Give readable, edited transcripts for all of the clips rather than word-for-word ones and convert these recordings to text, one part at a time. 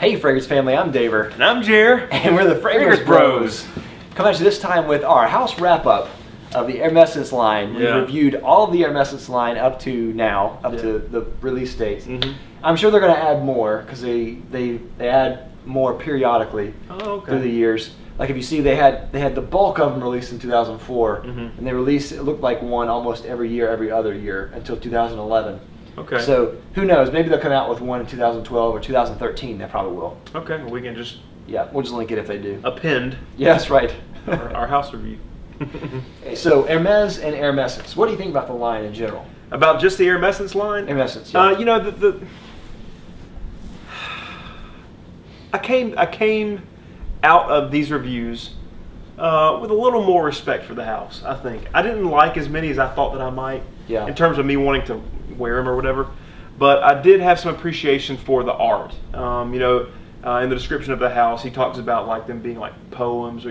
Hey Fragrance family, I'm Daver. And I'm Jer. And we're the Fragrance Bros. Coming at you this time with our house wrap-up of the Hermessence line. We reviewed all of the Hermessence line up to now, up to the release dates. I'm sure they're going to add more because they add more periodically through the years. Like if you see, they had the bulk of them released in 2004, and they released, it looked like one almost every year, every other year until 2011. Okay. So who knows? Maybe they'll come out with one in 2012 or 2013. They probably will. Okay. Well, we can just we'll just link it if they do. Append. Yeah, that's right. our house review. So Hermes and Hermessence. What do you think about the line in general? About just the Hermessence line? Hermessence. Yeah. You know I came out of these reviews with a little more respect for the house. I think I didn't like as many as I thought that I might. Yeah. In terms of me wanting to wear them or whatever, but I did have some appreciation for the art. In the description of the house, he talks about like them being like poems, or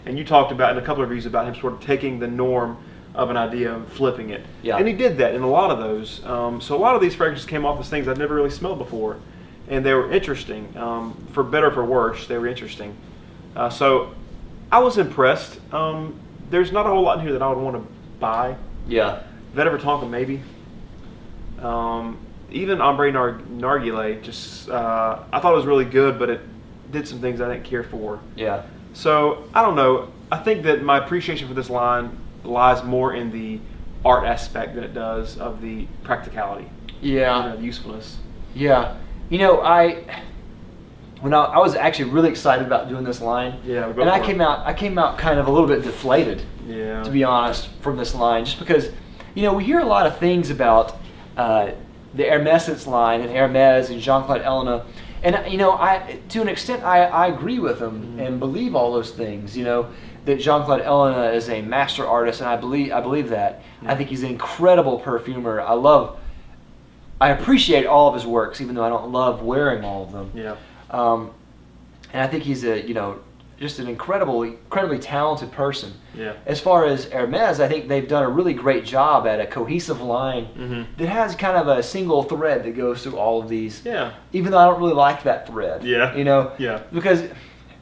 and you talked about in a couple of reviews about him sort of taking the norm of an idea and flipping it. Yeah. And he did that in a lot of those. So a lot of these fragrances came off as things I'd never really smelled before, and they were interesting. For better or for worse, they were interesting. So I was impressed. There's not a whole lot in here that I would want to buy. Yeah. Vetiver Tonka maybe. Even Ombre Narguilé, just I thought it was really good, but it did some things I didn't care for. Yeah. So I don't know. I think that my appreciation for this line lies more in the art aspect than it does of the practicality. Yeah. The usefulness. Yeah. I was actually really excited about doing this line. Yeah. And I came out kind of a little bit deflated. Yeah. To be honest, from this line, just because we hear a lot of things about the Hermessence line and Hermes and Jean-Claude Ellena, and to an extent I agree with them and believe all those things. That Jean-Claude Ellena is a master artist, and I believe that. I think he's an incredible perfumer. I appreciate all of his works, even though I don't love wearing all of them. Yeah. And I think he's just an incredibly talented person. Yeah. As far as Hermes, I think they've done a really great job at a cohesive line that has kind of a single thread that goes through all of these. Yeah. Even though I don't really like that thread. Yeah. Yeah. Because,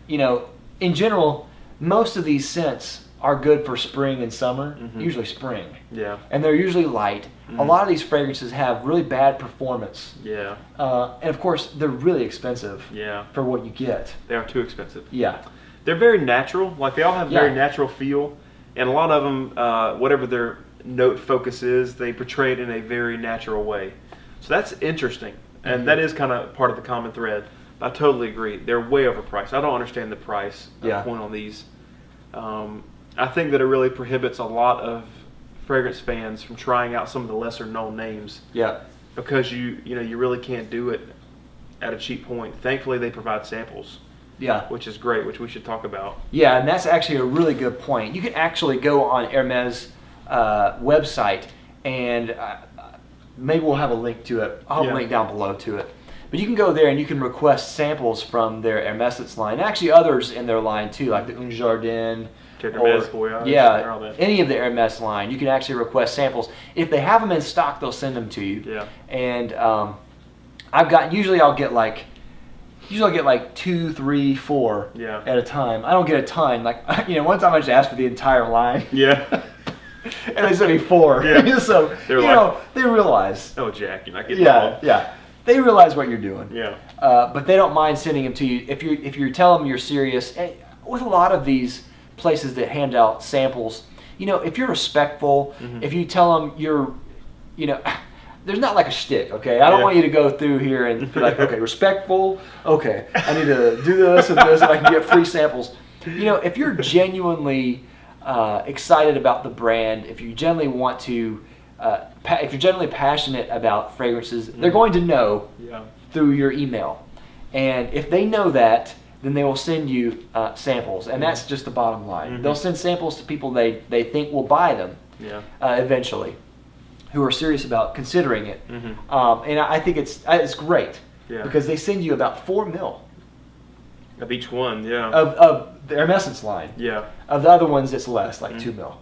in general, most of these scents are good for spring and summer, usually spring. Yeah. And they're usually light. A lot of these fragrances have really bad performance. Yeah. And of course, they're really expensive. Yeah. For what you get. They are too expensive. Yeah. They're very natural. Like they all have very natural feel, and a lot of them, whatever their note focus is, they portray it in a very natural way. So that's interesting, and that is kind of part of the common thread. I totally agree. They're way overpriced. I don't understand the price point on these. I think that it really prohibits a lot of fragrance fans from trying out some of the lesser known names. Yeah. Because you really can't do it at a cheap point. Thankfully, they provide samples. Yeah. Which is great, which we should talk about. Yeah, and that's actually a really good point. You can actually go on Hermes' website, and maybe we'll have a link to it. I'll have a link down below to it. But you can go there and you can request samples from their Hermessence line. Actually, others in their line too, like the Un Jardin. Any of the Hermes line. You can actually request samples. If they have them in stock, they'll send them to you. Yeah. And usually I'll get like 2, 3, 4 at a time. I don't get a ton. Like one time I just asked for the entire line. Yeah. And they sent me 4. Yeah. So they realize. Oh, Jack, you're not getting them. Yeah. They realize what you're doing. Yeah. But they don't mind sending them to you if you tell them you're serious. And with a lot of these places that hand out samples, if you're respectful, if you tell them you're, there's not like a shtick, okay? I don't want you to go through here and be like, okay, respectful, okay, I need to do this and this, and I can get free samples. If you're genuinely excited about the brand, if you genuinely want to, if you're genuinely passionate about fragrances, they're going to know through your email. And if they know that, then they will send you samples, and that's just the bottom line. They'll send samples to people they think will buy them eventually, who are serious about considering it. And I think it's great because they send you about 4 mil of each one, of the Hermessence line. Of the other ones, it's less, like 2 mil.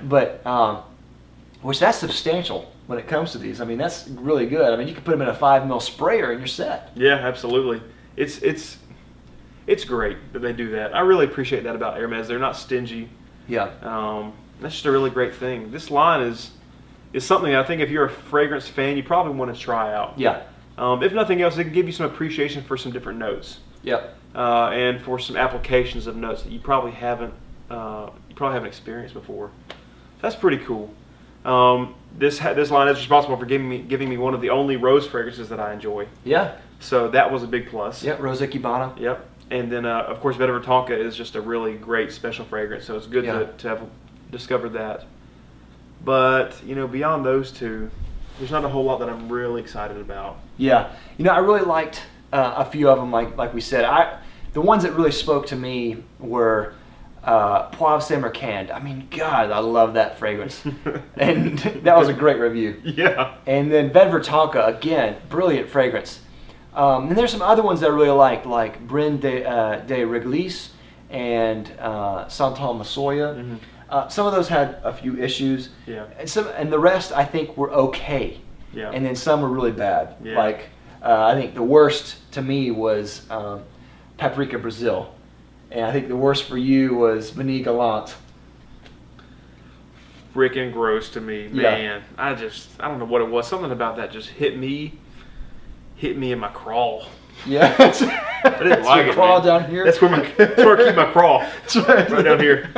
But which that's substantial when it comes to these. I mean, that's really good. I mean, you can put them in a 5 mil sprayer and you're set. Yeah, absolutely. it's great that they do that. I really appreciate that about Hermès. They're not stingy. Yeah. That's just a really great thing. This line is something I think if you're a fragrance fan, you probably want to try out. Yeah. If nothing else, it can give you some appreciation for some different notes. Yep. And for some applications of notes that you probably haven't experienced before. That's pretty cool. This line is responsible for giving me one of the only rose fragrances that I enjoy. Yeah. So that was a big plus. Yep. Rose Ikebana. Yep. And then of course Vetiver Tonka is just a really great special fragrance. So it's good to have discovered that. But beyond those two, there's not a whole lot that I'm really excited about. Yeah. I really liked a few of them. Like we said, the ones that really spoke to me were Poivre Samarkand. I mean, God, I love that fragrance. And that was a great review. Yeah. And then Vetiver Tonka, again, brilliant fragrance. And there's some other ones that I really like Bryn de Réglisse and Santal Massoya. Mm-hmm. Some of those had a few issues. Yeah. And the rest, I think, were okay. Yeah. And then some were really bad. Yeah. Like, I think the worst to me was Paprika Brazil. And I think the worst for you was Vanille Galante. Freaking gross to me, man. I don't know what it was. Something about that just hit me in my crawl. Yeah. I didn't like it, crawl man. down here. That's where I keep my crawl. That's right down here.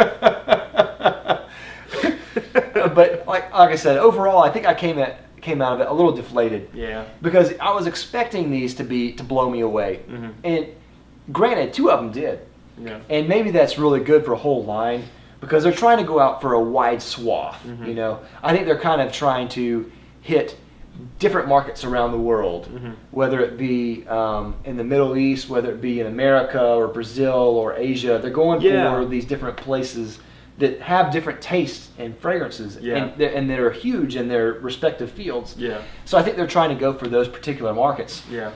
But like I said, overall, I think I came out of it a little deflated. Yeah. Because I was expecting these to blow me away, Mm-hmm. and granted, 2 of them did. Yeah. And maybe that's really good for a whole line because they're trying to go out for a wide swath. Mm-hmm. I think they're kind of trying to hit different markets around the world, Mm-hmm. whether it be in the Middle East, whether it be in America or Brazil or Asia. They're going for these different places that have different tastes and fragrances, and they're huge in their respective fields. Yeah. So I think they're trying to go for those particular markets. Yeah.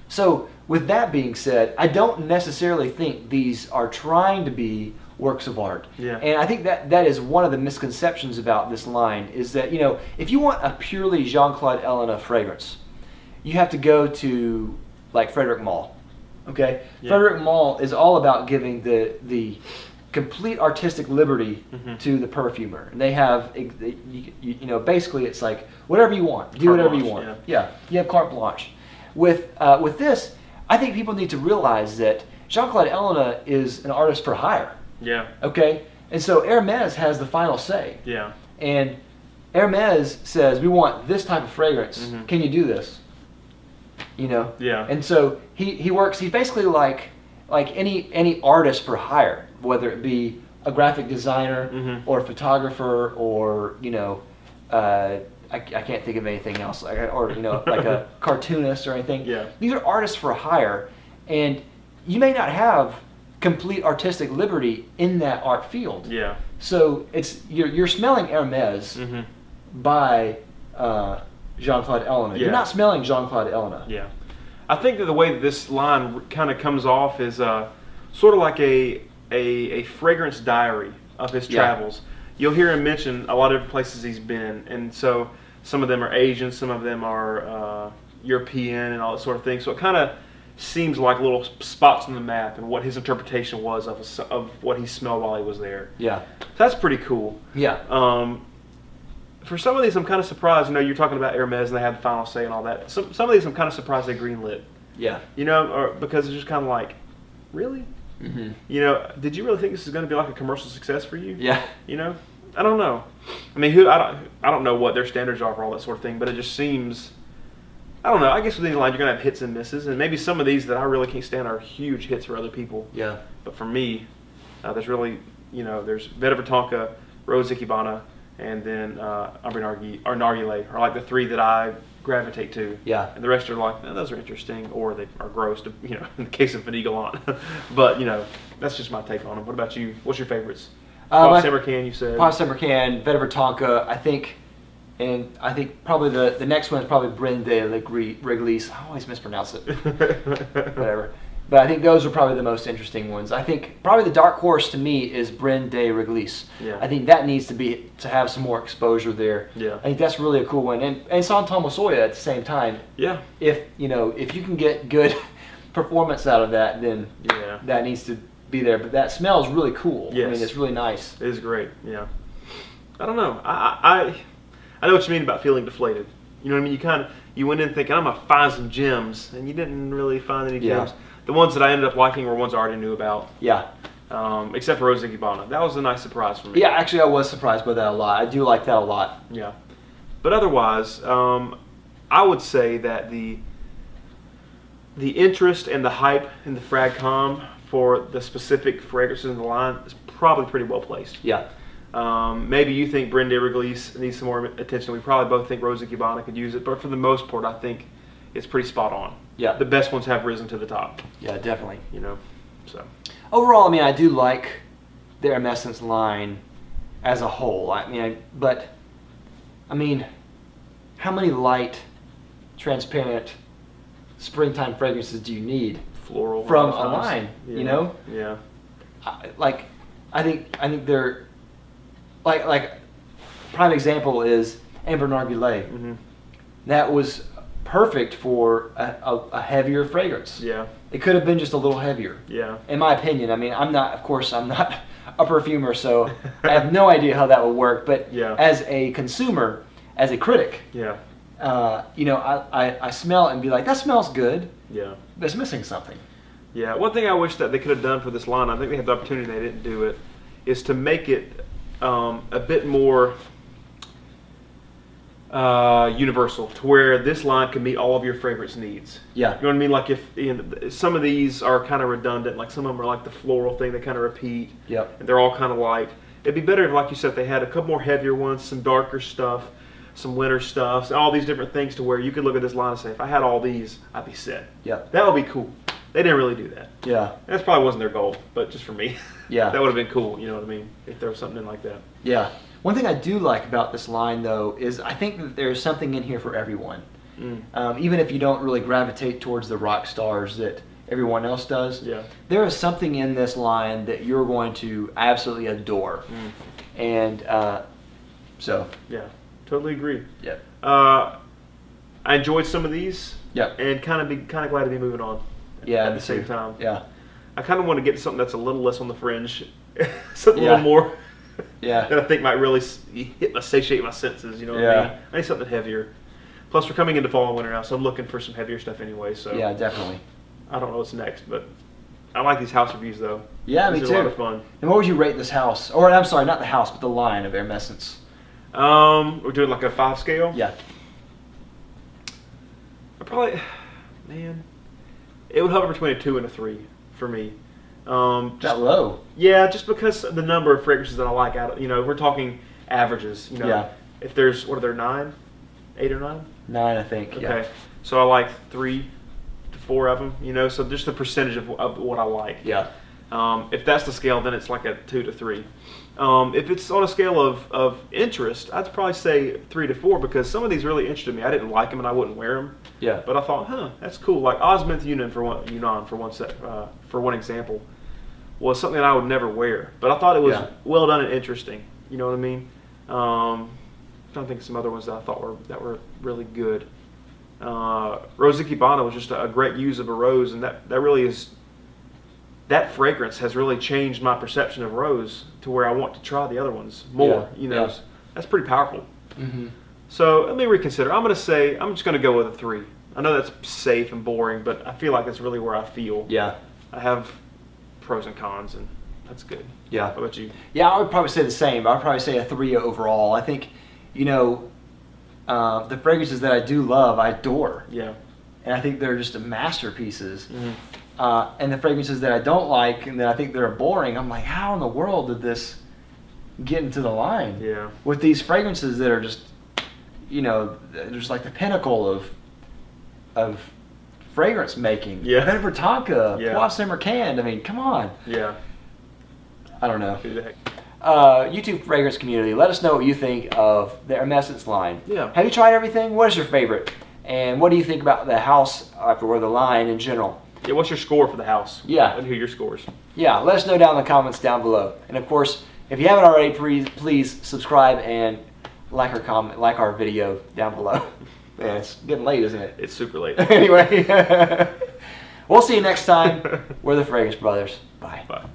So with that being said, I don't necessarily think these are trying to be works of art. Yeah. And I think that is one of the misconceptions about this line is that, if you want a purely Jean-Claude Ellena fragrance, you have to go to like Frederic Malle. Okay? Yeah. Frederic Malle is all about giving the complete artistic liberty Mm-hmm. to the perfumer. And they have, basically it's like whatever you want, do whatever you want. Yeah, you have carte blanche. With this, I think people need to realize that Jean-Claude Ellena is an artist for hire. Yeah. Okay? And so Hermès has the final say. Yeah. And Hermès says, we want this type of fragrance. Mm-hmm. Can you do this? Yeah. And so he works, he's basically like any artist for hire, whether it be a graphic designer Mm-hmm. or a photographer or, I can't think of anything else, like a cartoonist or anything. Yeah. These are artists for hire, and you may not have complete artistic liberty in that art field. Yeah. So you're smelling Hermès Mm-hmm. by Jean-Claude Ellena. Yeah. You're not smelling Jean-Claude Ellena. Yeah. I think that the way that this line kind of comes off is sort of like a fragrance diary of his travels. You'll hear him mention a lot of different places he's been, and so some of them are Asian, some of them are European, and all that sort of thing. So it kind of seems like little spots on the map and what his interpretation was of what he smelled while he was there. Yeah. So that's pretty cool. Yeah. For some of these, I'm kind of surprised. You're talking about Hermès and they had the final say and all that. Some of these, I'm kind of surprised they greenlit. Yeah. Because it's just kind of like, really? Mm-hmm. Did you really think this is going to be like a commercial success for you? Yeah. I don't know. I mean, I don't know what their standards are for all that sort of thing, but it just seems, I don't know. I guess with these lines, you're going to have hits and misses, and maybe some of these that I really can't stand are huge hits for other people. Yeah. But for me, there's really, there's Vetiver Tonka, Rose Ikebana, and then Ambre Narguilé are like the 3 that I gravitate to. Yeah. And the rest are like, those are interesting, or they are gross, in the case of Vanille Galante. But, that's just my take on them. What about you? What's your favorites? Poivre Samarkand, you said. Poivre Samarkand, Vetiver Tonka, I think probably the next one is probably Bryn de Réglisse. I always mispronounce it. Whatever. But I think those are probably the most interesting ones. I think probably the dark horse to me is Bryn de Réglisse. Yeah. I think that needs to have some more exposure there. Yeah. I think that's really a cool one. And Santal Massoya at the same time. Yeah. If you can get good performance out of that, then Yeah. that needs to be there. But that smells really cool. Yes. I mean, it's really nice. It is great. Yeah. I don't know. I know what you mean about feeling deflated. You know what I mean? You went in thinking I'm gonna find some gems, and you didn't really find any Yeah. gems. The ones that I ended up liking were ones I already knew about. Yeah. Except for Rose and Gabbana. That was a nice surprise for me. Yeah, actually, I was surprised by that a lot. I do like that a lot. Yeah. But otherwise, I would say that the interest and the hype in the FragCom for the specific fragrances in the line is probably pretty well placed. Yeah. Maybe you think Brenda Irreglis needs some more attention. We probably both think Rose and Gabbana could use it, but for the most part, I think it's pretty spot on. Yeah. The best ones have risen to the top. Yeah, definitely. You know, so. Overall, I mean, I do like the Hermessence line as a whole. But how many light, transparent, springtime fragrances do you need Floral from a sometimes. line? Yeah. You know, Yeah. I think they're like prime example is Amber Narguilé. Mm-hmm. That was perfect for a heavier fragrance. Yeah. It could have been just a little heavier. Yeah. In my opinion. I mean, I'm not a perfumer, so I have no idea how that would work. But Yeah. as a consumer, as a critic, Yeah. I smell it and be like, that smells good, Yeah. but it's missing something. Yeah, one thing I wish that they could have done for this line, I think they had the opportunity, they didn't do it, is to make it a bit more universal, to where this line can meet all of your fragrance needs. Yeah. You know what I mean? Like if some of these are kind of redundant, like some of them are like the floral thing, they kind of repeat. Yep. And they're all kind of light. It'd be better if, like you said, they had a couple more heavier ones, some darker stuff, some winter stuff, all these different things to where you could look at this line and say, if I had all these, I'd be set. Yep. That would be cool. They didn't really do that. Yeah. That probably wasn't their goal, but just for me. Yeah. That would have been cool, you know what I mean? If there was something in like that. Yeah. One thing I do like about this line, though, is I think that there's something in here for everyone. Even if you don't really gravitate towards the rock stars that everyone else does, Yeah. there is something in this line that you're going to absolutely adore. And so, Yeah, totally agree. yeah. I enjoyed some of these. Yeah. And kind of glad to be moving on. Yeah, At me the same too. time. Yeah. I kind of want to get to something that's a little less on the fringe, something a Yeah. little more. Yeah. That I think might really satiate my senses. You know what I mean? I need something heavier. Plus, we're coming into fall and winter now, so I'm looking for some heavier stuff anyway. So Yeah, definitely. I don't know what's next, but I like these house reviews though. Yeah, me These too. are a lot of fun. And what would you rate this house? Or, I'm sorry, not the house, but the line of Hermessence. We're doing like a 5 scale. Yeah. I probably, man, it would hover between a 2 and a 3 for me. That low. Yeah, just because of the number of fragrances that I like out of, we're talking averages, Yeah. If there's, what are there, 9? 8 or 9? 9, I think. Okay. Yeah. So I like 3 to 4 of them, so just the percentage of what I like. Yeah. If that's the scale, then it's like a 2 to 3. If it's on a scale of interest, I'd probably say 3 to 4 because some of these really interested me. I didn't like them and I wouldn't wear them. Yeah. But I thought, that's cool. Like Osminth Yunnan for one example, was something that I would never wear. But I thought it was well done and interesting. You know what I mean? I'm trying to think of some other ones that I thought were really good. Rose Ikebana was just a great use of a rose, and that really is. That fragrance has really changed my perception of rose to where I want to try the other ones more. Yeah. That's pretty powerful. Mm-hmm. So let me reconsider. I'm just gonna go with a 3. I know that's safe and boring, but I feel like that's really where I feel. Yeah. I have pros and cons, and that's good. Yeah. How about you? Yeah, I would probably say the same. I would probably say a 3 overall. I think, the fragrances that I do love, I adore. Yeah. And I think they're just masterpieces. Mm-hmm. And the fragrances that I don't like and that I think they're boring, I'm like, how in the world did this get into the line? Yeah. With these fragrances that are just, just like the pinnacle of fragrance making. Yeah. Vetiver Tonka, Yeah. Poisson Mercant. I mean, come on. Yeah. I don't know. Who the heck? YouTube fragrance community, let us know what you think of the Hermessence line. Yeah. Have you tried everything? What is your favorite? And what do you think about the house or the line in general? Yeah. What's your score for the house? Yeah. And who your scores? Yeah, let us know down in the comments down below. And of course, if you haven't already, please subscribe and like our video down below. Man, it's getting late, isn't it? It's super late. Anyway, We'll see you next time. We're the Fragrance Brothers. Bye. Bye.